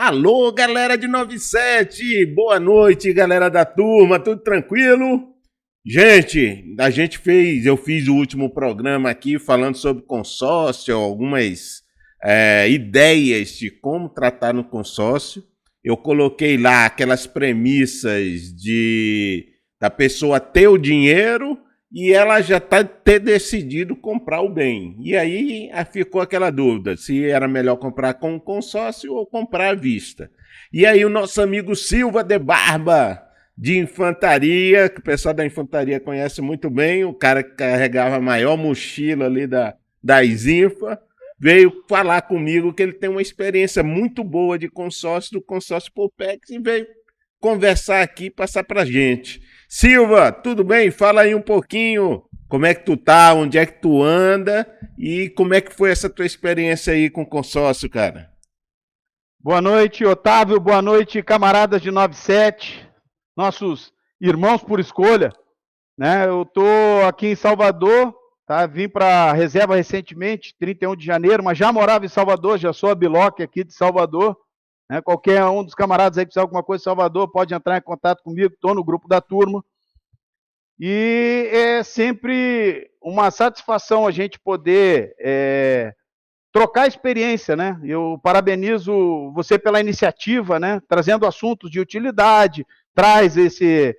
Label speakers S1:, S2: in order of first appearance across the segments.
S1: Alô, galera de 97! Boa noite, galera da turma, tudo tranquilo? Gente, eu fiz o último programa aqui falando sobre consórcio, algumas ideias de como tratar no consórcio. Eu coloquei lá aquelas premissas da pessoa ter o dinheiro e ela já ter decidido comprar o bem. E aí ficou aquela dúvida, se era melhor comprar com o consórcio ou comprar à vista. E aí o nosso amigo Silva de Barba, de infantaria, que o pessoal da infantaria conhece muito bem, o cara que carregava a maior mochila ali das infas, veio falar comigo que ele tem uma experiência muito boa de consórcio, do consórcio Poupex, e veio conversar aqui e passar pra gente. Silva, tudo bem? Fala aí um pouquinho como é que tu tá, onde é que tu anda e como é que foi essa tua experiência aí com o consórcio, cara.
S2: Boa noite, Otávio. Boa noite, camaradas de 97, nossos irmãos por escolha. Né? Eu estou aqui em Salvador, tá? Vim para a reserva recentemente, 31 de janeiro, mas já morava em Salvador, já sou a Biloc aqui de Salvador. Né? Qualquer um dos camaradas aí que precisar de alguma coisa em Salvador pode entrar em contato comigo, estou no grupo da turma. E é sempre uma satisfação a gente poder trocar experiência, né? Eu parabenizo você pela iniciativa, né? Trazendo assuntos de utilidade, traz esse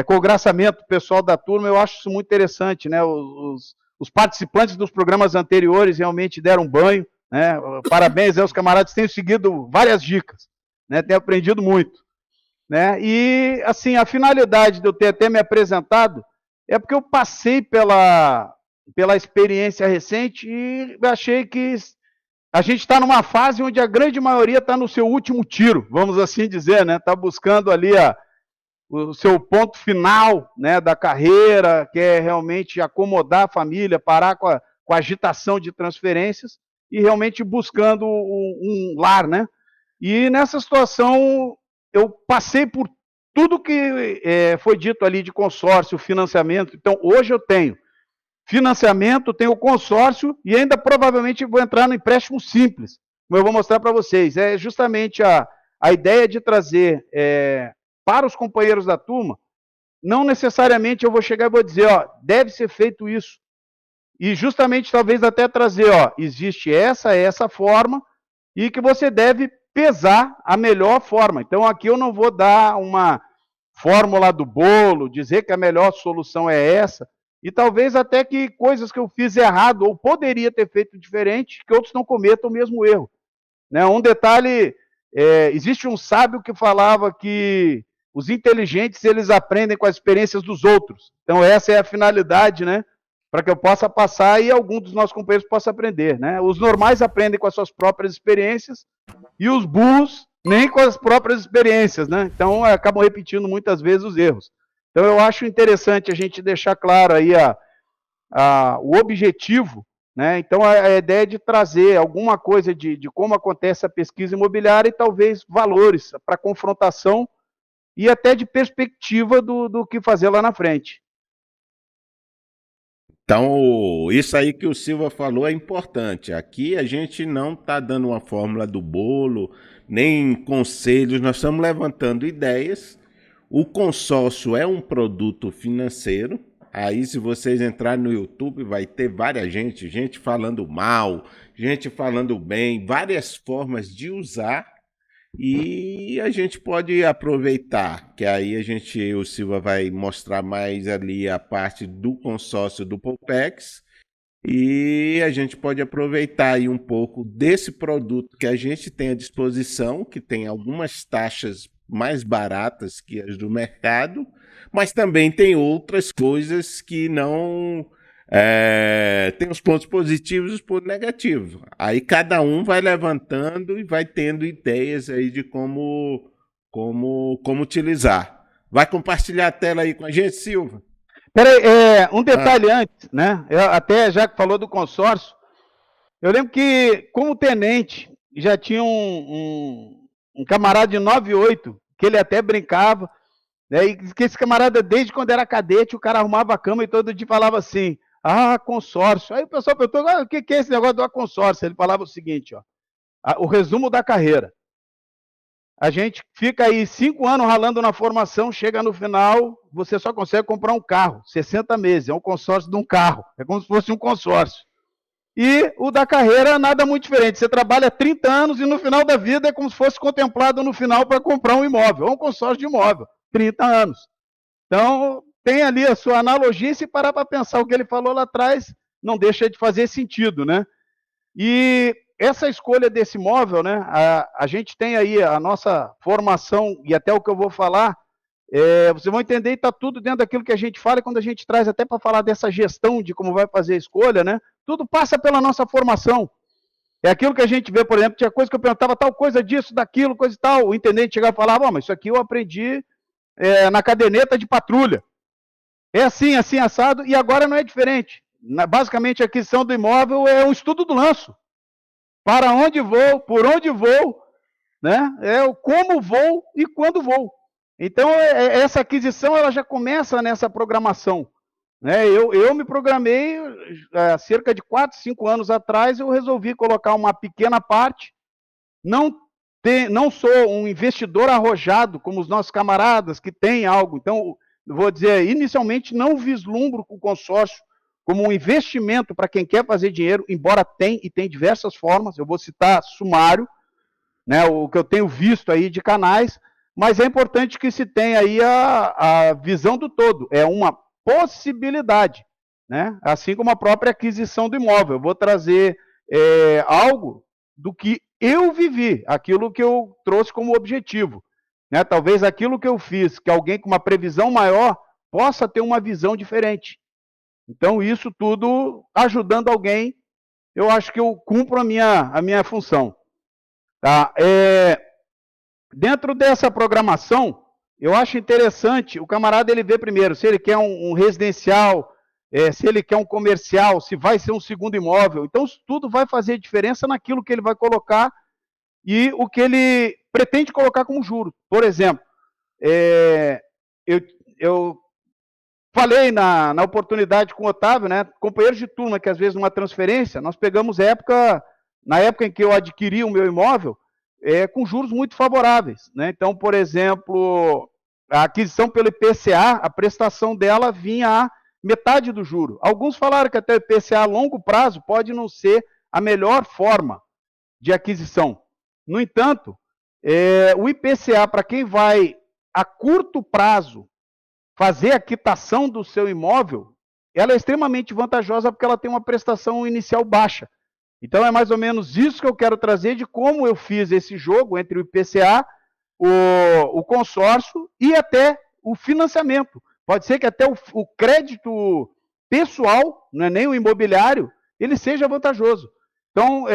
S2: congraçamento pessoal da turma, eu acho isso muito interessante, né? Os participantes dos programas anteriores realmente deram banho, né? Parabéns aos camaradas que têm seguido várias dicas, né? Tenho aprendido muito, né? E, assim, a finalidade de eu ter até me apresentado é porque eu passei pela experiência recente e achei que a gente está numa fase onde a grande maioria está no seu último tiro, vamos assim dizer, né? Está buscando ali o seu ponto final, né, da carreira, que é realmente acomodar a família, parar com a agitação de transferências e realmente buscando um lar, né? E nessa situação eu passei por tudo que foi dito ali de consórcio, financiamento. Então hoje eu tenho financiamento, tenho o consórcio e ainda provavelmente vou entrar no empréstimo simples, como eu vou mostrar para vocês. É justamente a ideia de trazer para os companheiros da turma, não necessariamente eu vou chegar e vou dizer, ó, deve ser feito isso. E justamente talvez até trazer, ó, existe essa forma e que você deve pesar a melhor forma. Então aqui eu não vou dar uma fórmula do bolo, dizer que a melhor solução é essa, e talvez até que coisas que eu fiz errado ou poderia ter feito diferente, que outros não cometam o mesmo erro. Né? Um detalhe, existe um sábio que falava que os inteligentes, eles aprendem com as experiências dos outros. Então essa é a finalidade, né? Para que eu possa passar e algum dos nossos companheiros possa aprender. Né? Os normais aprendem com as suas próprias experiências e os burros nem com as próprias experiências, né? Então acabam repetindo muitas vezes os erros. Então eu acho interessante a gente deixar claro aí o objetivo, né? Então a ideia é de trazer alguma coisa de como acontece a pesquisa imobiliária e talvez valores para confrontação e até de perspectiva do que fazer lá na frente.
S1: Então, isso aí que o Silva falou é importante. Aqui a gente não está dando uma fórmula do bolo, nem conselhos, nós estamos levantando ideias. O consórcio é um produto financeiro. Aí, se vocês entrarem no YouTube, vai ter várias gente falando mal, gente falando bem, várias formas de usar. E a gente pode aproveitar, que aí o Silva vai mostrar mais ali a parte do consórcio do Poupex, e a gente pode aproveitar aí um pouco desse produto que a gente tem à disposição, que tem algumas taxas mais baratas que as do mercado, mas também tem outras coisas que não tem os pontos positivos e os pontos negativos. Aí cada um vai levantando e vai tendo ideias aí de como utilizar. Vai compartilhar a tela aí com a gente, Silva?
S2: Peraí, um detalhe antes, né? Até já que falou do consórcio, eu lembro que, como tenente, já tinha um camarada de 98, que ele até brincava, né? E que esse camarada, desde quando era cadete, o cara arrumava a cama e todo dia falava assim, consórcio. Aí o pessoal perguntou, o que é esse negócio do consórcio? Ele falava o seguinte, ó, o resumo da carreira. A gente fica aí 5 anos ralando na formação, chega no final, você só consegue comprar um carro, 60 meses, é um consórcio de um carro, é como se fosse um consórcio. E o da carreira, nada muito diferente, você trabalha 30 anos e no final da vida é como se fosse contemplado no final para comprar um imóvel, é um consórcio de imóvel, 30 anos. Então, tem ali a sua analogia, e se parar para pensar o que ele falou lá atrás, não deixa de fazer sentido, né? E essa escolha desse imóvel, né? A gente tem aí a nossa formação, e até o que eu vou falar, vocês vão entender, e está tudo dentro daquilo que a gente fala, e quando a gente traz até para falar dessa gestão de como vai fazer a escolha, né? Tudo passa pela nossa formação. É aquilo que a gente vê, por exemplo, tinha coisa que eu perguntava, tal coisa disso, daquilo, coisa e tal. O intendente chegava e falava, mas isso aqui eu aprendi na caderneta de patrulha. É assim, assim, assado, e agora não é diferente. Basicamente, a aquisição do imóvel é um estudo do lanço. Para onde vou, por onde vou, né? É o como vou e quando vou. Então, essa aquisição ela já começa nessa programação. Né? Eu me programei há cerca de 4, 5 anos atrás, eu resolvi colocar uma pequena parte, não sou um investidor arrojado, como os nossos camaradas que têm algo. Então, vou dizer, inicialmente não vislumbro o consórcio como um investimento para quem quer fazer dinheiro, embora tem, e tem diversas formas, eu vou citar sumário, né, o que eu tenho visto aí de canais, mas é importante que se tenha aí a visão do todo, é uma possibilidade, né, assim como a própria aquisição do imóvel. Eu vou trazer algo do que eu vivi, aquilo que eu trouxe como objetivo, né, talvez aquilo que eu fiz, que alguém com uma previsão maior possa ter uma visão diferente. Então, isso tudo ajudando alguém, eu acho que eu cumpro a minha função. Tá? Dentro dessa programação, eu acho interessante, o camarada ele vê primeiro, se ele quer um residencial, se ele quer um comercial, se vai ser um segundo imóvel. Então, isso tudo vai fazer diferença naquilo que ele vai colocar e o que ele pretende colocar como juro. Por exemplo, eu falei na oportunidade com o Otávio, né, companheiros de turma, que às vezes numa transferência, nós pegamos na época em que eu adquiri o meu imóvel, com juros muito favoráveis. Né? Então, por exemplo, a aquisição pelo IPCA, a prestação dela vinha a metade do juro. Alguns falaram que até o IPCA a longo prazo pode não ser a melhor forma de aquisição. No entanto, o IPCA, para quem vai a curto prazo fazer a quitação do seu imóvel, ela é extremamente vantajosa porque ela tem uma prestação inicial baixa. Então, é mais ou menos isso que eu quero trazer de como eu fiz esse jogo entre o IPCA, o consórcio e até o financiamento. Pode ser que até o crédito pessoal, não é nem o imobiliário, ele seja vantajoso. Então,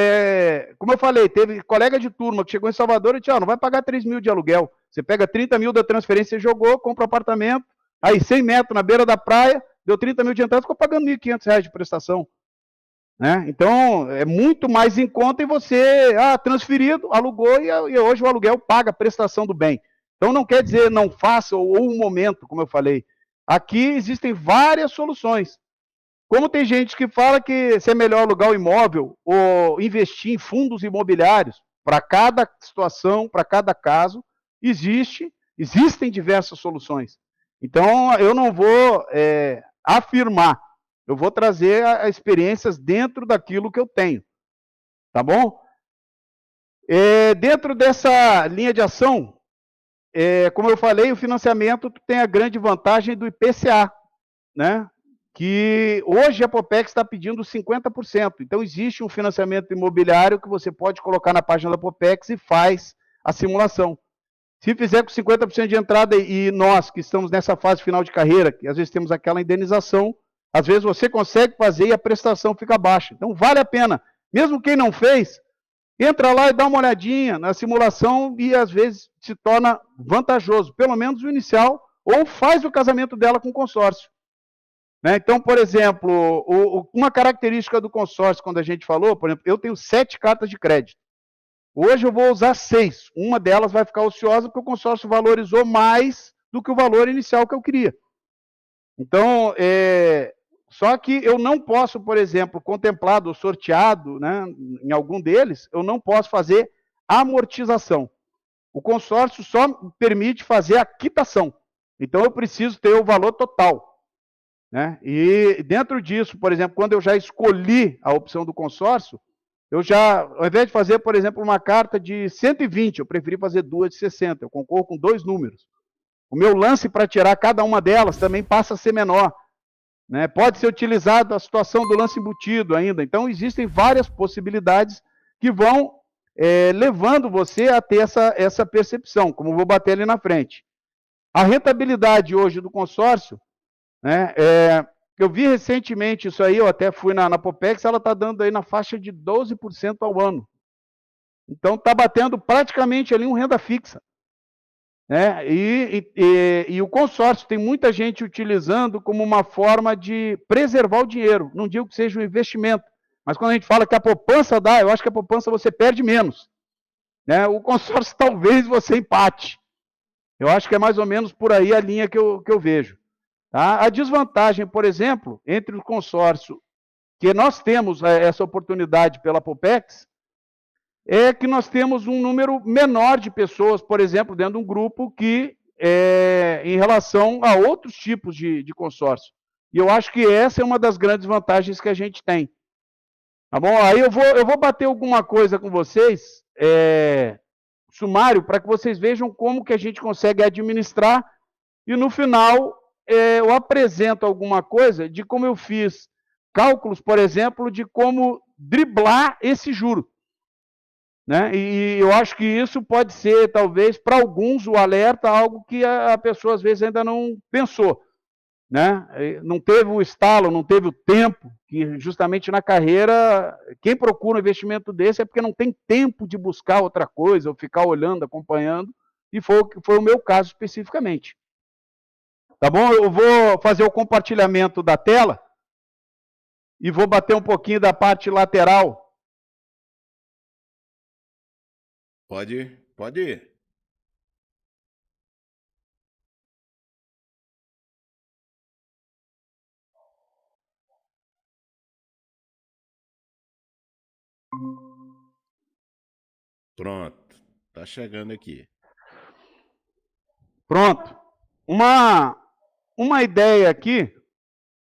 S2: como eu falei, teve colega de turma que chegou em Salvador e disse, não vai pagar 3 mil de aluguel. Você pega 30 mil da transferência, jogou, compra um apartamento, aí 100 metros na beira da praia, deu 30 mil de entrada, ficou pagando R$1.500 de prestação. Né? Então, é muito mais em conta e você, transferido, alugou e hoje o aluguel paga a prestação do bem. Então, não quer dizer não faça ou um momento, como eu falei. Aqui existem várias soluções. Como tem gente que fala que se é melhor alugar o imóvel ou investir em fundos imobiliários, para cada situação, para cada caso, existem diversas soluções. Então, eu não vou afirmar, eu vou trazer experiências dentro daquilo que eu tenho. Tá bom? Dentro dessa linha de ação, como eu falei, o financiamento tem a grande vantagem do IPCA, né? Que hoje a Apopex está pedindo 50%. Então, existe um financiamento imobiliário que você pode colocar na página da Apopex e faz a simulação. Se fizer com 50% de entrada e nós que estamos nessa fase final de carreira, que às vezes temos aquela indenização, às vezes você consegue fazer e a prestação fica baixa. Então vale a pena. Mesmo quem não fez, entra lá e dá uma olhadinha na simulação e às vezes se torna vantajoso, pelo menos o inicial, ou faz o casamento dela com o consórcio. Né? Então, por exemplo, uma característica do consórcio, quando a gente falou, por exemplo, eu tenho 7 cartas de crédito. Hoje eu vou usar 6. Uma delas vai ficar ociosa porque o consórcio valorizou mais do que o valor inicial que eu queria. Então, só que eu não posso, por exemplo, contemplado ou sorteado, né, em algum deles, eu não posso fazer amortização. O consórcio só permite fazer a quitação. Então, eu preciso ter o valor total. Né? E dentro disso, por exemplo, quando eu já escolhi a opção do consórcio, eu já, ao invés de fazer, por exemplo, uma carta de 120, eu preferi fazer duas de 60. Eu concorro com 2 números. O meu lance para tirar cada uma delas também passa a ser menor. Né? Pode ser utilizado a situação do lance embutido ainda. Então, existem várias possibilidades que vão levando você a ter essa percepção, como eu vou bater ali na frente. A rentabilidade hoje do consórcio, né, eu vi recentemente isso aí, eu até fui na Popex, ela está dando aí na faixa de 12% ao ano. Então, está batendo praticamente ali um renda fixa. Né? E o consórcio tem muita gente utilizando como uma forma de preservar o dinheiro. Não digo que seja um investimento, mas quando a gente fala que a poupança dá, eu acho que a poupança você perde menos. Né? O consórcio talvez você empate. Eu acho que é mais ou menos por aí a linha que eu vejo. Tá? A desvantagem, por exemplo, entre o consórcio, que nós temos essa oportunidade pela Popex, é que nós temos um número menor de pessoas, por exemplo, dentro de um grupo que em relação a outros tipos de consórcio. E eu acho que essa é uma das grandes vantagens que a gente tem. Tá bom? Aí eu vou bater alguma coisa com vocês, sumário, para que vocês vejam como que a gente consegue administrar, e no final eu apresento alguma coisa de como eu fiz cálculos, por exemplo, de como driblar esse juro. Né? E eu acho que isso pode ser, talvez, para alguns, o alerta, algo que a pessoa, às vezes, ainda não pensou. Né? Não teve o estalo, não teve o tempo, que justamente na carreira, quem procura um investimento desse é porque não tem tempo de buscar outra coisa, ou ficar olhando, acompanhando, e foi o meu caso especificamente. Tá bom? Eu vou fazer o compartilhamento da tela e vou bater um pouquinho da parte lateral.
S1: Pode ir. Pronto, tá chegando aqui.
S2: Pronto. Uma ideia aqui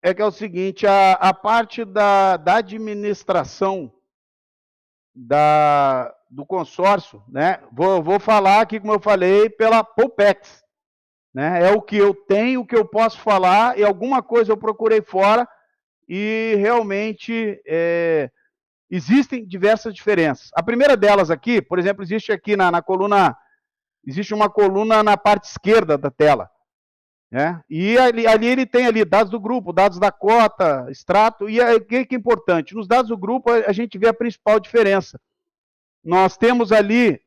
S2: é que é o seguinte, a parte da administração do consórcio, né? Vou falar aqui, como eu falei, pela Popex. Né? É o que eu tenho, o que eu posso falar, e alguma coisa eu procurei fora, e realmente existem diversas diferenças. A primeira delas aqui, por exemplo, existe aqui na coluna, existe uma coluna na parte esquerda da tela. Né? E ali ele tem ali dados do grupo, dados da cota, extrato, e o que é importante? Nos dados do grupo a gente vê a principal diferença. Nós temos ali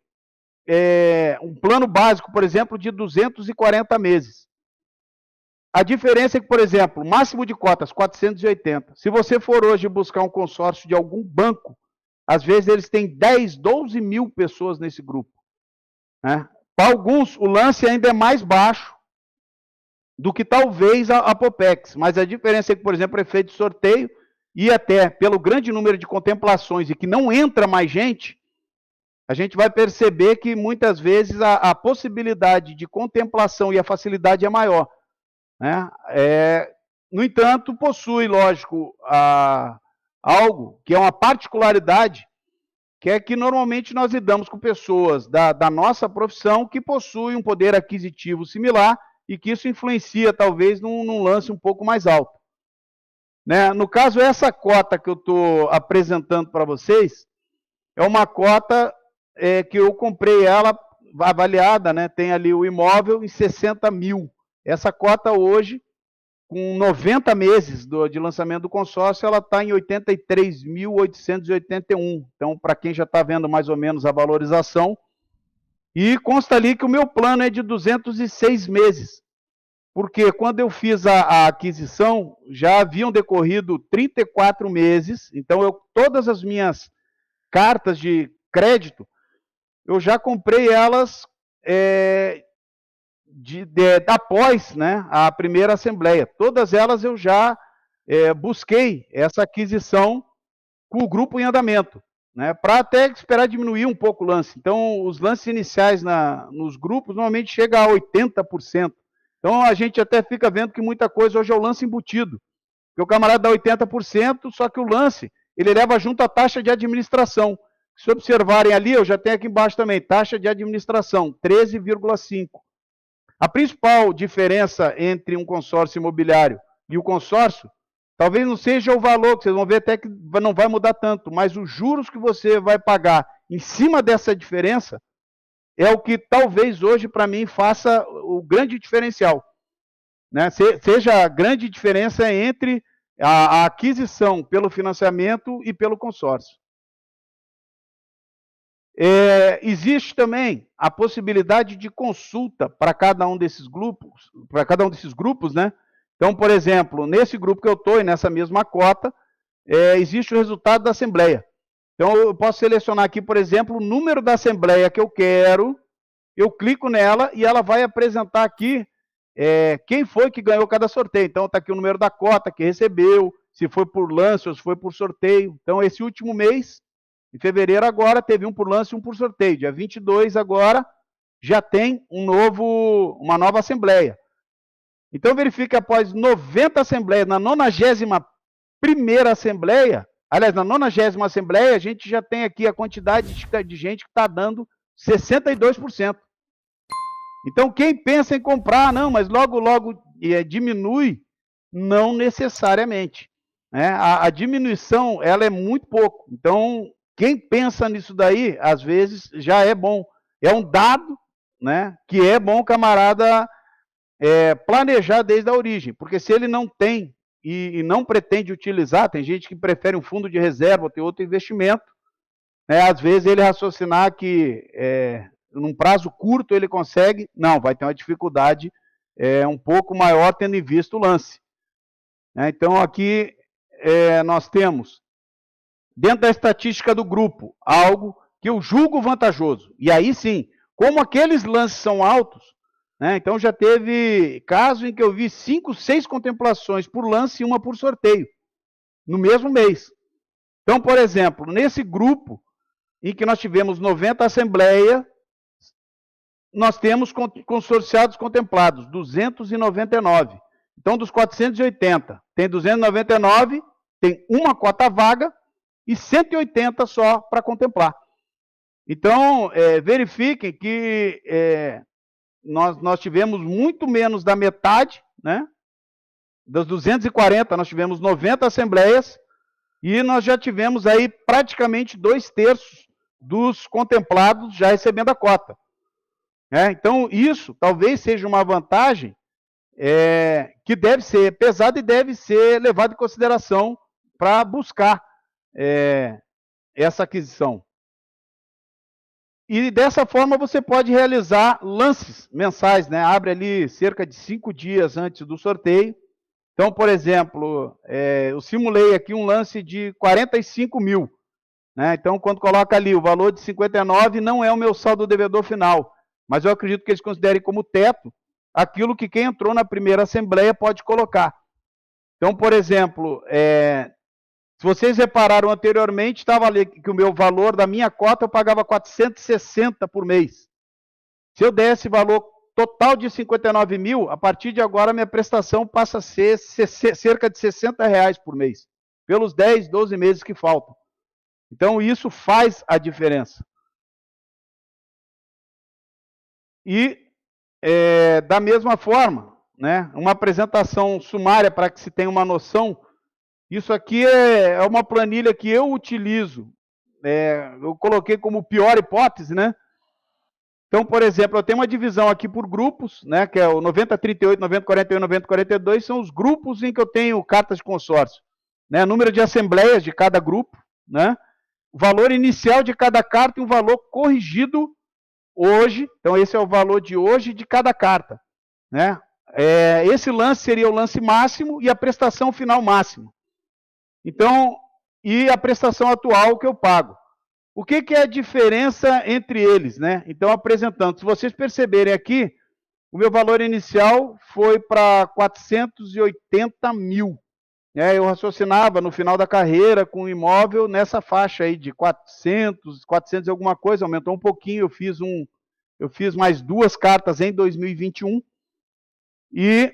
S2: um plano básico, por exemplo, de 240 meses. A diferença é que, por exemplo, máximo de cotas, 480. Se você for hoje buscar um consórcio de algum banco, às vezes eles têm 10, 12 mil pessoas nesse grupo. Né? Para alguns, o lance ainda é mais baixo do que talvez a Popex. Mas a diferença é que, por exemplo, é feito sorteio e até pelo grande número de contemplações e que não entra mais gente, a gente vai perceber que muitas vezes a possibilidade de contemplação e a facilidade é maior. Né? No entanto, possui, lógico, algo que é uma particularidade, que é que normalmente nós lidamos com pessoas da nossa profissão que possuem um poder aquisitivo similar e que isso influencia, talvez, num lance um pouco mais alto. Né? No caso, essa cota que eu estou apresentando para vocês é uma cota que eu comprei ela avaliada, né? Tem ali o imóvel em 60 mil. Essa cota hoje, com 90 meses de lançamento do consórcio, ela está em 83.881. Então, para quem já está vendo mais ou menos a valorização, e consta ali que o meu plano é de 206 meses. Porque quando eu fiz a aquisição, já haviam decorrido 34 meses, então todas as minhas cartas de crédito, eu já comprei elas após, né, a primeira assembleia. Todas elas eu já busquei essa aquisição com o grupo em andamento. né, para até esperar diminuir um pouco o lance. Então, os lances iniciais nos grupos normalmente chega a 80%. Então, a gente até fica vendo que muita coisa hoje é o lance embutido. Porque o camarada dá 80%, só que o lance, ele leva junto a taxa de administração. Se observarem ali, eu já tenho aqui embaixo também, taxa de administração, 13,5%. A principal diferença entre um consórcio imobiliário e o consórcio, talvez não seja o valor, que vocês vão ver até que não vai mudar tanto, mas os juros que você vai pagar em cima dessa diferença é o que talvez hoje, para mim, faça o grande diferencial. Né? Seja a grande diferença entre a aquisição pelo financiamento e pelo consórcio. Existe também a possibilidade de consulta para cada um desses grupos, né? Então, por exemplo, nesse grupo que eu estou e nessa mesma cota, existe o resultado da assembleia. Então, eu posso selecionar aqui, por exemplo, o número da assembleia que eu quero, eu clico nela e ela vai apresentar aqui quem foi que ganhou cada sorteio. Então, está aqui o número da cota que recebeu, se foi por lance ou se foi por sorteio. Então, esse último mês, em fevereiro agora, teve um por lance e um por sorteio. Dia 22 agora, já tem uma nova assembleia. Então, verifique após 90 assembleias, na 91ª assembleia, aliás, na 90ª assembleia, a gente já tem aqui a quantidade de gente que está dando 62%. Então, quem pensa em comprar, não, mas logo diminui, não necessariamente. Né? A diminuição, ela é muito pouco. Então, quem pensa nisso daí, às vezes, já é bom. É um dado, né, que é bom o camarada planejar desde a origem. Porque se ele não tem e não pretende utilizar, tem gente que prefere um fundo de reserva ou ter outro investimento, né, às vezes ele raciocinar que num prazo curto ele consegue, não, vai ter uma dificuldade um pouco maior tendo em vista o lance. Então, aqui nós temos, dentro da estatística do grupo, algo que eu julgo vantajoso. E aí sim, como aqueles lances são altos, né, então já teve caso em que eu vi 5, 6 contemplações por lance e uma por sorteio, no mesmo mês. Então, por exemplo, nesse grupo, em que nós tivemos 90 assembleias, nós temos consorciados contemplados, 299. Então, dos 480, tem 299, tem uma cota vaga e 180 só para contemplar. Então, verifiquem que nós tivemos muito menos da metade, né? Das 240, nós tivemos 90 assembleias e nós já tivemos aí praticamente 2/3 dos contemplados já recebendo a cota. Então, isso talvez seja uma vantagem que deve ser pesada e deve ser levada em consideração para buscar essa aquisição. E dessa forma você pode realizar lances mensais, né? Abre ali cerca de 5 dias antes do sorteio. Então, por exemplo, eu simulei aqui um lance de 45 mil. Né? Então, quando coloca ali o valor de 59, não é o meu saldo devedor final. Mas eu acredito que eles considerem como teto aquilo que quem entrou na primeira assembleia pode colocar. Então, por exemplo, se vocês repararam anteriormente, estava ali que o meu valor da minha cota eu pagava 460 por mês. Se eu desse valor total de 59 mil, a partir de agora minha prestação passa a ser cerca de R$60 por mês, pelos 10, 12 meses que faltam. Então, isso faz a diferença. E, da mesma forma, né, uma apresentação sumária para que se tenha uma noção, isso aqui é uma planilha que eu utilizo. Eu coloquei como pior hipótese, né? Então, por exemplo, eu tenho uma divisão aqui por grupos, né, que é o 90-38, 90-41, 90-42, são os grupos em que eu tenho cartas de consórcio. Né, número de assembleias de cada grupo, né, o valor inicial de cada carta e um valor corrigido hoje. Então, esse é o valor de hoje de cada carta. Né? Esse lance seria o lance máximo e a prestação final máxima. Então, e a prestação atual que eu pago. O que é a diferença entre eles? Né? Então, apresentando, se vocês perceberem aqui, o meu valor inicial foi para 480 mil. eu raciocinava no final da carreira com um imóvel nessa faixa aí de 400 e alguma coisa, aumentou um pouquinho, eu fiz mais 2 cartas em 2021 e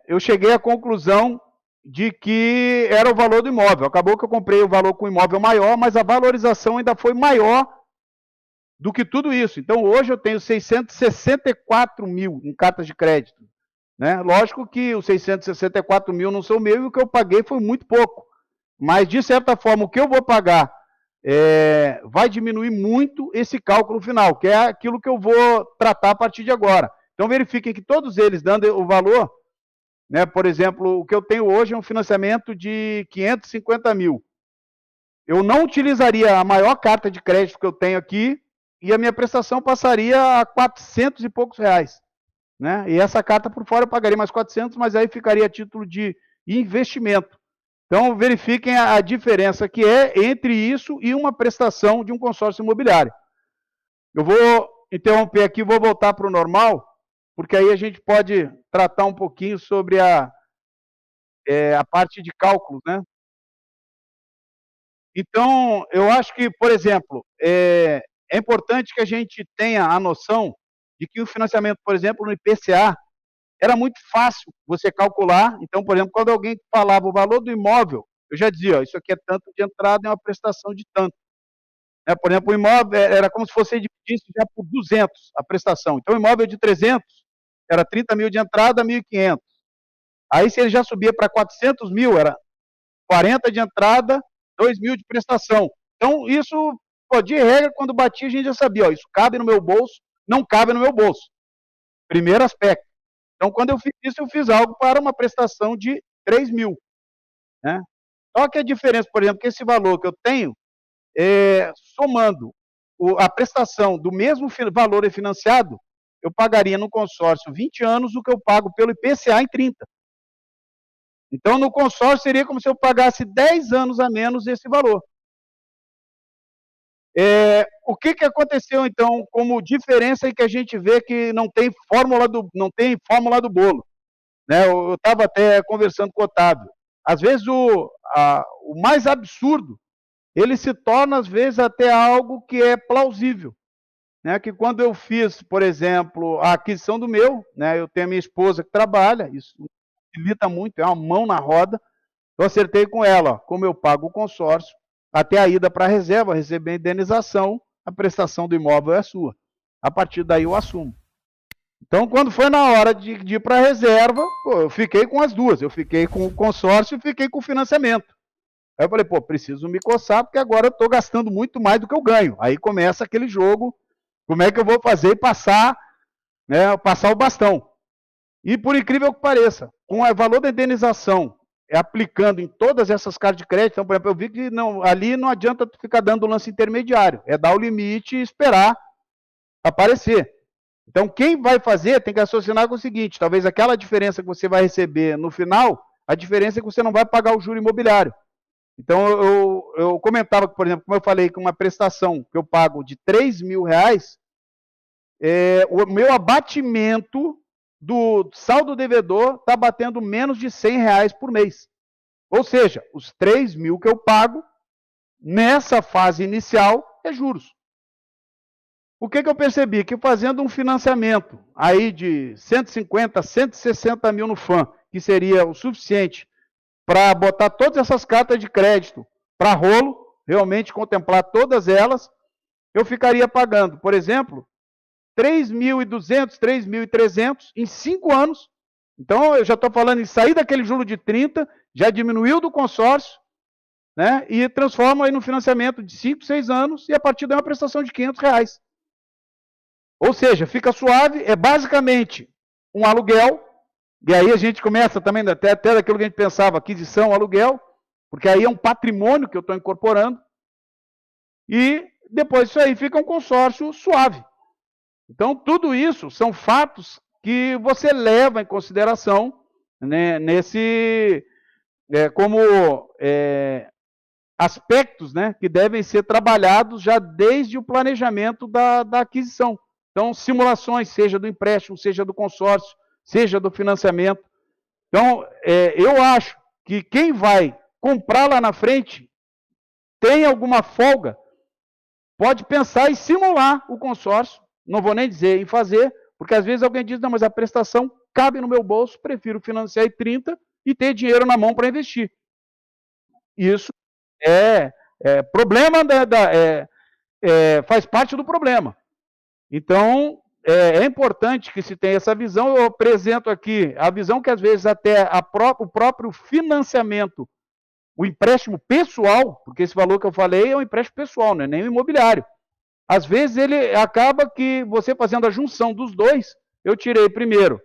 S2: eu cheguei à conclusão de que era o valor do imóvel. Acabou que eu comprei o valor com o imóvel maior, mas a valorização ainda foi maior do que tudo isso. Então, hoje eu tenho 664 mil em cartas de crédito. Né? Lógico que os 664 mil não são meus e o que eu paguei foi muito pouco. Mas, de certa forma, o que eu vou pagar vai diminuir muito esse cálculo final, que é aquilo que eu vou tratar a partir de agora. Então, verifiquem que todos eles, dando o valor, né, por exemplo, o que eu tenho hoje é um financiamento de 550 mil. Eu não utilizaria a maior carta de crédito que eu tenho aqui e a minha prestação passaria a 400 e poucos reais. Né? E essa carta por fora eu pagaria mais 400, mas aí ficaria a título de investimento. Então, verifiquem a diferença que é entre isso e uma prestação de um consórcio imobiliário. Eu vou interromper aqui, vou voltar para o normal, porque aí a gente pode tratar um pouquinho sobre a parte de cálculos, né? Então, eu acho que, por exemplo, é importante que a gente tenha a noção de que o financiamento, por exemplo, no IPCA, era muito fácil você calcular. Então, por exemplo, quando alguém falava o valor do imóvel, eu já dizia, ó, isso aqui é tanto de entrada e uma prestação de tanto. Por exemplo, o imóvel era como se você dividisse já por 200 a prestação. Então, o imóvel de 300 era 30 mil de entrada, 1.500. Aí, se ele já subia para 400 mil, era 40 de entrada, 2 mil de prestação. Então, isso, de regra, quando batia, a gente já sabia, ó, isso cabe no meu bolso, não cabe no meu bolso. Primeiro aspecto. Então, quando eu fiz isso, eu fiz algo para uma prestação de 3 mil. Né? Só que a diferença, por exemplo, que esse valor que eu tenho, somando a prestação do mesmo valor financiado, eu pagaria no consórcio 20 anos o que eu pago pelo IPCA em 30. Então, no consórcio, seria como se eu pagasse 10 anos a menos esse valor. O que aconteceu, então, como diferença e que a gente vê que não tem fórmula do bolo? Né? Eu estava até conversando com o Otávio. Às vezes, o mais absurdo, ele se torna, às vezes, até algo que é plausível. Né? Que quando eu fiz, por exemplo, a aquisição do meu, né? Eu tenho a minha esposa que trabalha, isso facilita muito, é uma mão na roda. Eu acertei com ela, ó, como eu pago o consórcio, até a ida para a reserva, receber a indenização, a prestação do imóvel é sua. A partir daí eu assumo. Então, quando foi na hora de ir para a reserva, eu fiquei com as duas. Eu fiquei com o consórcio e fiquei com o financiamento. Aí eu falei, preciso me coçar, porque agora eu estou gastando muito mais do que eu ganho. Aí começa aquele jogo, como é que eu vou fazer e passar o bastão. E por incrível que pareça, com o valor da indenização aplicando em todas essas cartas de crédito, então, por exemplo, eu vi que ali não adianta tu ficar dando o lance intermediário, é dar o limite e esperar aparecer. Então, quem vai fazer tem que raciocinar com o seguinte, talvez aquela diferença que você vai receber no final, a diferença é que você não vai pagar o juro imobiliário. Então, eu comentava que, por exemplo, como eu falei, que uma prestação que eu pago de 3 mil reais, o meu abatimento do saldo devedor está batendo menos de 100 reais por mês. Ou seja, os 3 mil que eu pago, nessa fase inicial, é juros. O que eu percebi? Que fazendo um financiamento aí de 150, 160 mil no FAM, que seria o suficiente para botar todas essas cartas de crédito para rolo, realmente contemplar todas elas, eu ficaria pagando, por exemplo, 3.200, 3.300 em 5 anos. Então, eu já estou falando em sair daquele juro de 30, já diminuiu do consórcio, né, e transforma aí no financiamento de 5, 6 anos, e a partir daí uma prestação de 500 reais. Ou seja, fica suave, é basicamente um aluguel, e aí a gente começa também, até daquilo que a gente pensava, aquisição, aluguel, porque aí é um patrimônio que eu estou incorporando, e depois disso aí fica um consórcio suave. Então, tudo isso são fatos que você leva em consideração, né, como aspectos, né, que devem ser trabalhados já desde o planejamento da aquisição. Então, simulações, seja do empréstimo, seja do consórcio, seja do financiamento. Então, eu acho que quem vai comprar lá na frente tem alguma folga, pode pensar em simular o consórcio, não vou nem dizer em fazer, porque às vezes alguém diz, não, mas a prestação cabe no meu bolso, prefiro financiar em 30 e ter dinheiro na mão para investir. Isso problema faz parte do problema. Então, é importante que se tenha essa visão. Eu apresento aqui a visão que às vezes até o próprio financiamento, o empréstimo pessoal, porque esse valor que eu falei é um empréstimo pessoal, não é nem um imobiliário. Às vezes ele acaba que você fazendo a junção dos dois, eu tirei primeiro,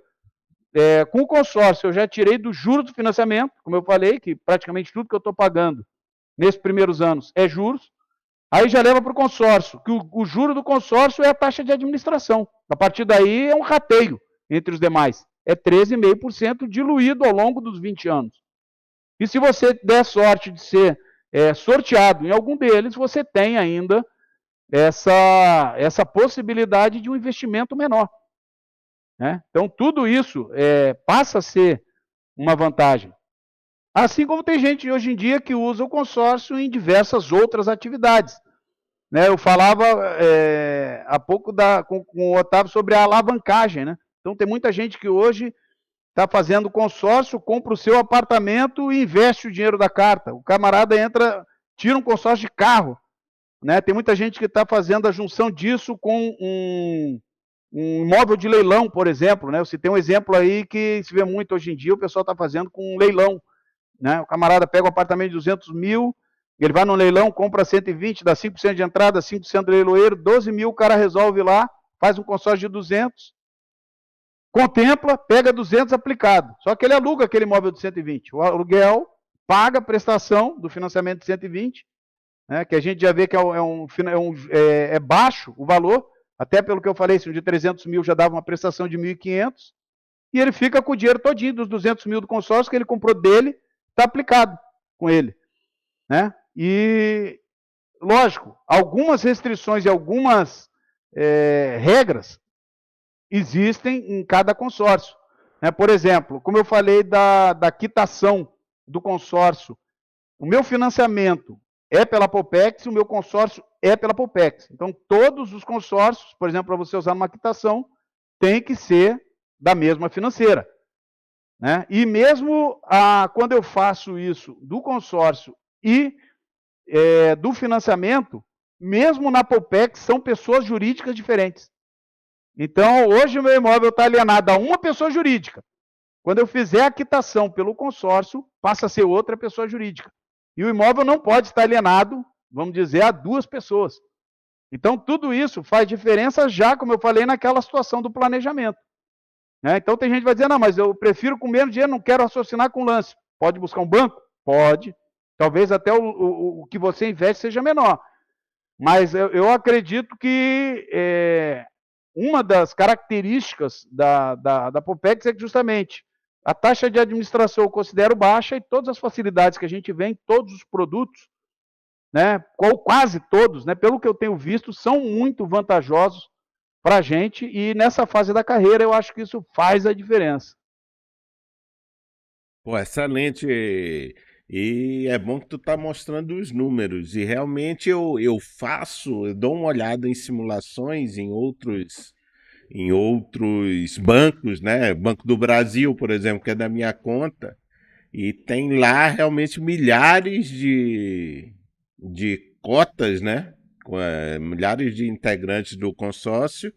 S2: com o consórcio, eu já tirei do juro do financiamento, como eu falei, que praticamente tudo que eu estou pagando nesses primeiros anos é juros. Aí já leva para o consórcio, que o juro do consórcio é a taxa de administração. A partir daí é um rateio entre os demais. É 13,5% diluído ao longo dos 20 anos. E se você der sorte de ser sorteado em algum deles, você tem ainda essa possibilidade de um investimento menor. Né? Então, tudo isso passa a ser uma vantagem. Assim como tem gente hoje em dia que usa o consórcio em diversas outras atividades. Né, eu falava há pouco com o Otávio sobre a alavancagem. Né? Então, tem muita gente que hoje está fazendo consórcio, compra o seu apartamento e investe o dinheiro da carta. O camarada entra, tira um consórcio de carro. Né? Tem muita gente que está fazendo a junção disso com um imóvel de leilão, por exemplo. Né? Você tem um exemplo aí que se vê muito hoje em dia, o pessoal está fazendo com um leilão. Né? O camarada pega um apartamento de 200 mil, ele vai no leilão, compra 120, dá 5% de entrada, 5% do leiloeiro, 12 mil, o cara resolve lá, faz um consórcio de 200, contempla, pega 200 aplicado. Só que ele aluga aquele imóvel de 120. O aluguel paga a prestação do financiamento de 120, né, que a gente já vê que é baixo o valor, até pelo que eu falei, se um de 300 mil já dava uma prestação de 1.500, e ele fica com o dinheiro todinho dos 200 mil do consórcio que ele comprou dele, está aplicado com ele. Né? E, lógico, algumas restrições e algumas regras existem em cada consórcio. Né? Por exemplo, como eu falei da quitação do consórcio, o meu financiamento é pela Popex e o meu consórcio é pela Popex. Então, todos os consórcios, por exemplo, para você usar numa quitação, tem que ser da mesma financeira. Né? E mesmo quando eu faço isso do consórcio e do financiamento, mesmo na Popex, são pessoas jurídicas diferentes. Então, hoje o meu imóvel está alienado a uma pessoa jurídica. Quando eu fizer a quitação pelo consórcio, passa a ser outra pessoa jurídica. E o imóvel não pode estar alienado, vamos dizer, a duas pessoas. Então, tudo isso faz diferença já, como eu falei, naquela situação do planejamento. Né? Então, tem gente que vai dizer, não, mas eu prefiro com menos dinheiro, não quero raciocinar com lance. Pode buscar um banco? Pode. Talvez até o que você investe seja menor. Mas eu acredito que uma das características da Popex é que justamente a taxa de administração eu considero baixa e todas as facilidades que a gente vê em todos os produtos, né, ou quase todos, né, pelo que eu tenho visto, são muito vantajosos para a gente e nessa fase da carreira eu acho que isso faz a diferença.
S1: Pô, excelente. E é bom que tu tá mostrando os números. E realmente eu dou uma olhada em simulações em outros bancos, né? Banco do Brasil, por exemplo, que é da minha conta, e tem lá realmente milhares de cotas, né? Milhares de integrantes do consórcio,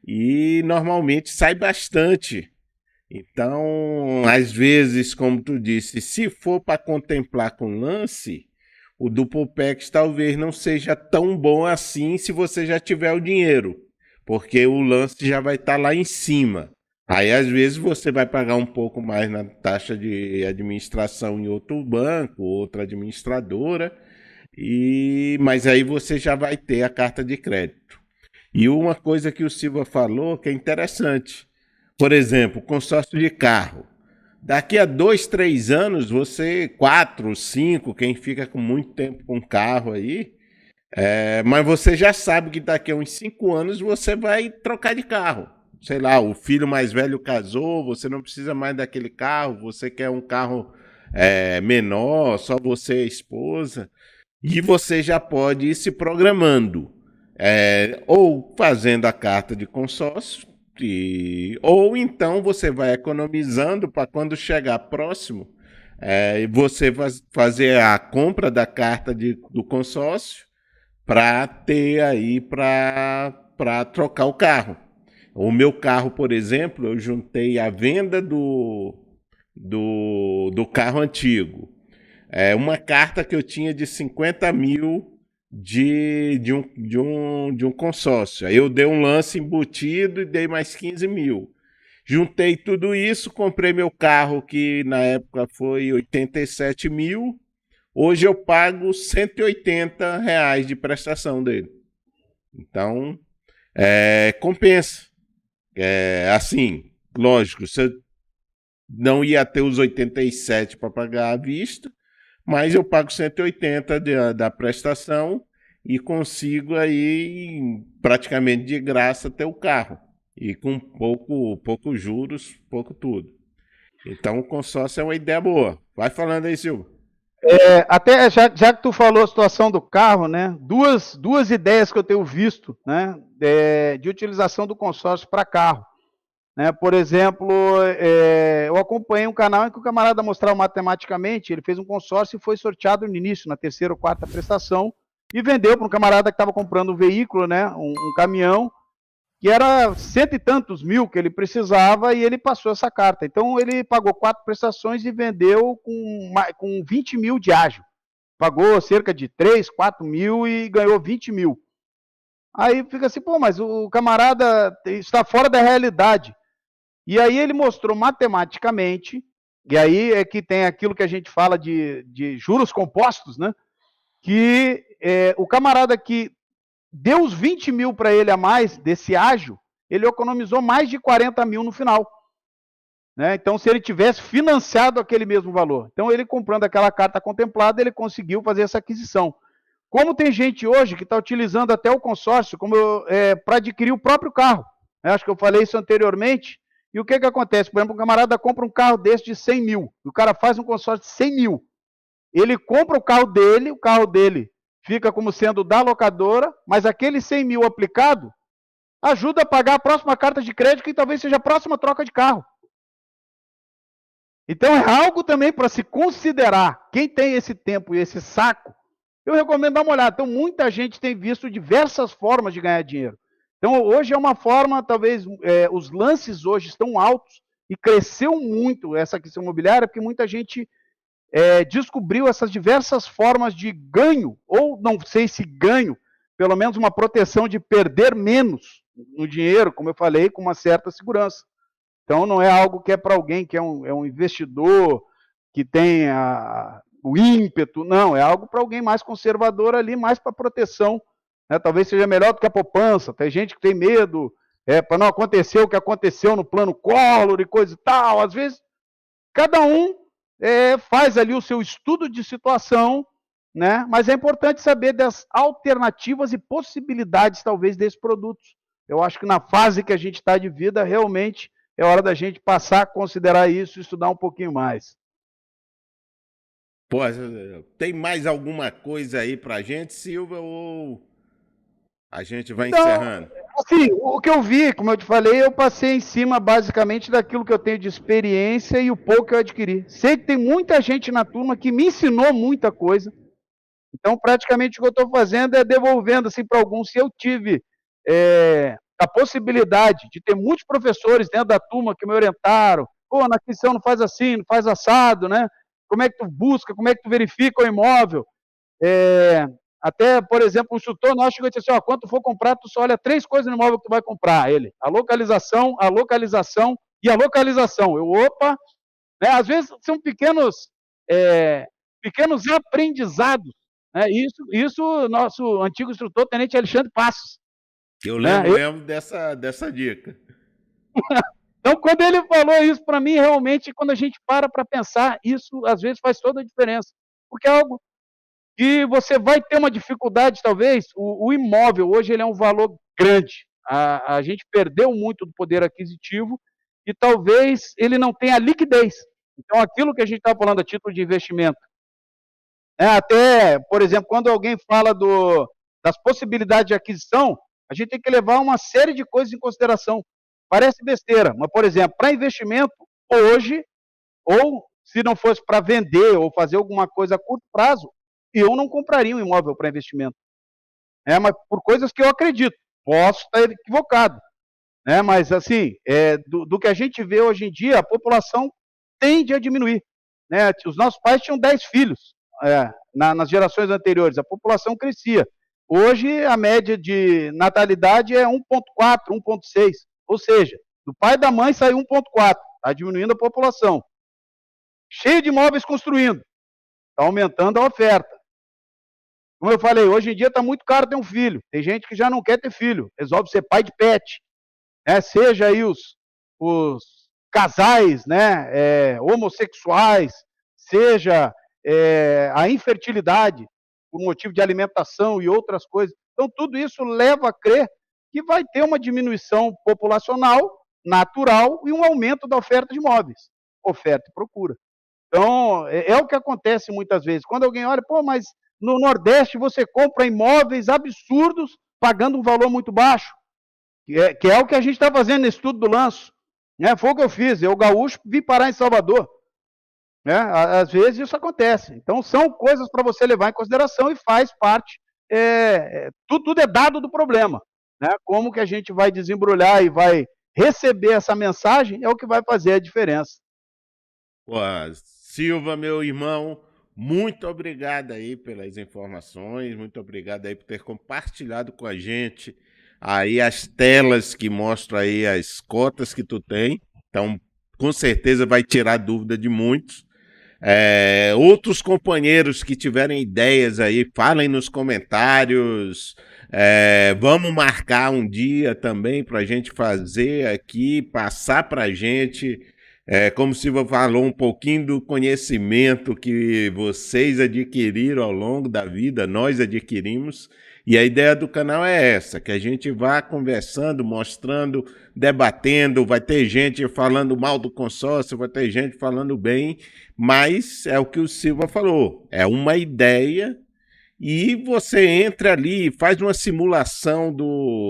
S1: e normalmente sai bastante. Então, às vezes, como tu disse, se for para contemplar com lance, o do Pupex talvez não seja tão bom assim se você já tiver o dinheiro, porque o lance já vai estar lá em cima. Aí, às vezes, você vai pagar um pouco mais na taxa de administração em outro banco, outra administradora, mas aí você já vai ter a carta de crédito. E uma coisa que o Silva falou que é interessante. Por exemplo, consórcio de carro. Daqui a 2, 3 anos, 4, 5, quem fica com muito tempo com carro aí, mas você já sabe que daqui a uns 5 anos você vai trocar de carro. sei lá, o filho mais velho casou, você não precisa mais daquele carro, você quer um carro menor, só você e a esposa. E você já pode ir se programando, ou fazendo a carta de consórcio, ou então você vai economizando para quando chegar próximo, você fazer a compra da carta do consórcio para ter aí para trocar o carro. O meu carro, por exemplo, eu juntei a venda do carro antigo. Uma carta que eu tinha de 50 mil de um consórcio. Aí eu dei um lance embutido e dei mais 15 mil. Juntei tudo isso, comprei meu carro, que na época foi 87 mil. Hoje eu pago R$ 180 de prestação dele. Então, compensa. Assim, lógico, você não ia ter os 87 para pagar à vista, mas eu pago 180 da prestação e consigo aí praticamente de graça ter o carro. E com pouco juros, pouco tudo. Então o consórcio é uma ideia boa. Vai falando aí, Silvio.
S2: Até já que tu falou a situação do carro, né? Duas ideias que eu tenho visto, né? De utilização do consórcio para carro. Né? Por exemplo, eu acompanhei um canal em que o camarada mostrava matematicamente, ele fez um consórcio e foi sorteado no início, na terceira ou quarta prestação, e vendeu para um camarada que estava comprando um veículo, né? Um caminhão, que era cento e tantos mil que ele precisava, e ele passou essa carta. Então ele pagou 4 prestações e vendeu com 20 mil de ágio. Pagou cerca de 3, 4 mil e ganhou 20 mil. Aí fica assim, pô, mas o camarada está fora da realidade. E aí ele mostrou matematicamente, e aí é que tem aquilo que a gente fala de juros compostos, né? Que o camarada que deu os 20 mil para ele a mais desse ágio, ele economizou mais de 40 mil no final. Né? Então, se ele tivesse financiado aquele mesmo valor. Então, ele comprando aquela carta contemplada, ele conseguiu fazer essa aquisição. Como tem gente hoje que está utilizando até o consórcio para adquirir o próprio carro. Né? Acho que eu falei isso anteriormente. E o que acontece? Por exemplo, um camarada compra um carro desse de 100 mil. O cara faz um consórcio de 100 mil. Ele compra o carro dele fica como sendo da locadora, mas aquele 100 mil aplicado ajuda a pagar a próxima carta de crédito que talvez seja a próxima troca de carro. Então é algo também para se considerar. Quem tem esse tempo e esse saco, eu recomendo dar uma olhada. Então muita gente tem visto diversas formas de ganhar dinheiro. Então hoje é uma forma, talvez os lances hoje estão altos e cresceu muito essa aquisição imobiliária, porque muita gente descobriu essas diversas formas de ganho, ou não sei se ganho, pelo menos uma proteção de perder menos no dinheiro, como eu falei, com uma certa segurança. Então não é algo que é para alguém que é um investidor, que tem o ímpeto, não, é algo para alguém mais conservador ali, mais para proteção. Né? Talvez seja melhor do que a poupança. Tem gente que tem medo, para não acontecer o que aconteceu no plano Collor e coisa e tal. Às vezes, cada um faz ali o seu estudo de situação, né? Mas é importante saber das alternativas e possibilidades, talvez, desses produtos. Eu acho que na fase que a gente está de vida, realmente é hora da gente passar a considerar isso e estudar um pouquinho mais.
S1: Pô, tem mais alguma coisa aí pra gente, Silva, ou a gente vai encerrando?
S2: Assim, o que eu vi, como eu te falei, eu passei em cima basicamente daquilo que eu tenho de experiência e o pouco que eu adquiri. Sei que tem muita gente na turma que me ensinou muita coisa. Então, praticamente, o que eu estou fazendo é devolvendo assim, para alguns. Se eu tive a possibilidade de ter muitos professores dentro da turma que me orientaram, pô, na aquisição não faz assim, não faz assado, né? Como é que tu busca, como é que tu verifica o imóvel? Até, por exemplo, um instrutor nosso chegou e disse assim, quando tu for comprar, tu só olha 3 coisas no imóvel que tu vai comprar. Ele, a localização e a localização. Opa! Né? Às vezes são pequenos aprendizados. Né? Isso nosso antigo instrutor, tenente Alexandre Passos.
S1: Eu lembro dessa dica.
S2: Então, quando ele falou isso para mim, realmente, quando a gente para pensar, isso às vezes faz toda a diferença. Porque é algo que você vai ter uma dificuldade, talvez, o imóvel hoje ele é um valor grande. A gente perdeu muito do poder aquisitivo e talvez ele não tenha liquidez. Então, aquilo que a gente está falando a título de investimento, até, por exemplo, quando alguém fala das possibilidades de aquisição, a gente tem que levar uma série de coisas em consideração. Parece besteira, mas, por exemplo, para investimento, hoje, ou se não fosse para vender ou fazer alguma coisa a curto prazo, eu não compraria um imóvel para investimento. Mas por coisas que eu acredito. Posso estar equivocado. Mas, assim, do que a gente vê hoje em dia, a população tende a diminuir. Os nossos pais tinham 10 filhos nas gerações anteriores, a população crescia. Hoje, a média de natalidade é 1,4, 1,6. Ou seja, do pai e da mãe saiu 1,4. Está diminuindo a população. Cheio de imóveis construindo. Está aumentando a oferta. Como eu falei, hoje em dia está muito caro ter um filho. Tem gente que já não quer ter filho, resolve ser pai de pet. Seja aí os casais homossexuais, seja a infertilidade por motivo de alimentação e outras coisas. Então, tudo isso leva a crer que vai ter uma diminuição populacional natural e um aumento da oferta de imóveis. Oferta e procura. Então, é o que acontece muitas vezes. Quando alguém olha, mas no Nordeste você compra imóveis absurdos pagando um valor muito baixo, que é o que a gente está fazendo no estudo do Lanço. Foi o que eu fiz. Eu, gaúcho, vim parar em Salvador. Às vezes isso acontece. Então, são coisas para você levar em consideração e faz parte, tudo é dado do problema. Como que a gente vai desembrulhar e vai receber essa mensagem é o que vai fazer a diferença.
S1: Pô, Silva, meu irmão, muito obrigado aí pelas informações, muito obrigado aí por ter compartilhado com a gente aí as telas que mostram aí as cotas que tu tem. Então, com certeza vai tirar dúvida de muitos. Outros companheiros que tiverem ideias aí, falem nos comentários. Vamos marcar um dia também para a gente fazer aqui, passar para a gente, como o Silva falou, um pouquinho do conhecimento que vocês adquiriram ao longo da vida, nós adquirimos. E a ideia do canal é essa, que a gente vá conversando, mostrando, debatendo, vai ter gente falando mal do consórcio, vai ter gente falando bem, mas é o que o Silva falou, é uma ideia e você entra ali, faz uma simulação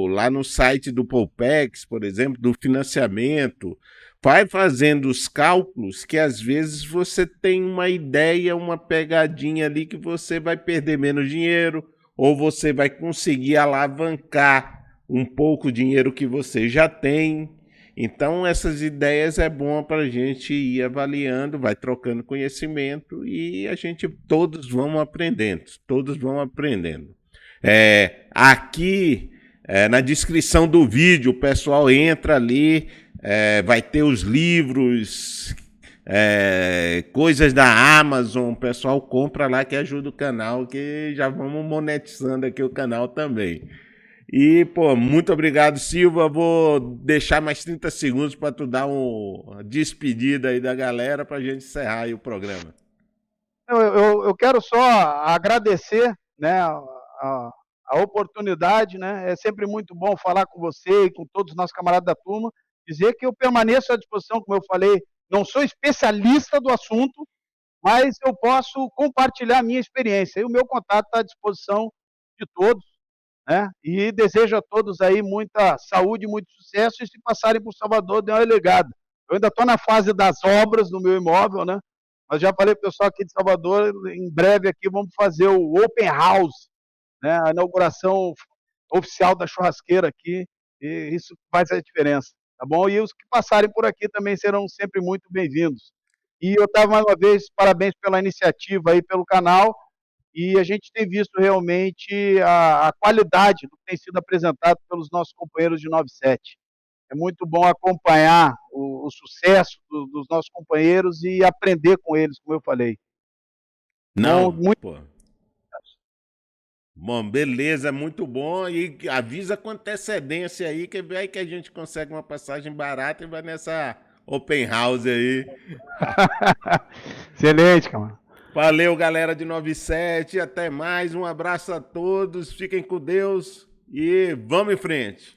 S1: lá no site do Poupex, por exemplo, do financiamento, vai fazendo os cálculos que às vezes você tem uma ideia, uma pegadinha ali que você vai perder menos dinheiro, ou você vai conseguir alavancar um pouco o dinheiro que você já tem. Então, essas ideias é bom para a gente ir avaliando, vai trocando conhecimento e todos vão aprendendo, todos vão aprendendo. Aqui, na descrição do vídeo, o pessoal entra ali, vai ter os livros, coisas da Amazon, o pessoal compra lá que ajuda o canal, que já vamos monetizando aqui o canal também. E, muito obrigado, Silva. Vou deixar mais 30 segundos para tu dar uma despedida aí da galera para a gente encerrar aí o programa.
S2: Eu quero só agradecer, a oportunidade, É sempre muito bom falar com você e com todos os nossos camaradas da turma, dizer que eu permaneço à disposição, como eu falei, não sou especialista do assunto, mas eu posso compartilhar a minha experiência. E o meu contato está à disposição de todos, E desejo a todos aí muita saúde, muito sucesso, e se passarem por Salvador, dê uma ligada. Eu ainda estou na fase das obras no meu imóvel, Mas já falei para o pessoal aqui de Salvador, em breve aqui vamos fazer o Open House, A inauguração oficial da churrasqueira aqui, e isso faz a diferença. Tá bom? E os que passarem por aqui também serão sempre muito bem-vindos. E Otávio, mais uma vez, parabéns pela iniciativa aí, pelo canal, e a gente tem visto realmente a qualidade do que tem sido apresentado pelos nossos companheiros de 97. É muito bom acompanhar o sucesso dos nossos companheiros e aprender com eles, como eu falei.
S1: Não, Bom, beleza, muito bom. E avisa com antecedência aí, que vai que a gente consegue uma passagem barata e vai nessa open house aí.
S2: Excelente, cara.
S1: Valeu, galera de 97. Até mais. Um abraço a todos. Fiquem com Deus e vamos em frente.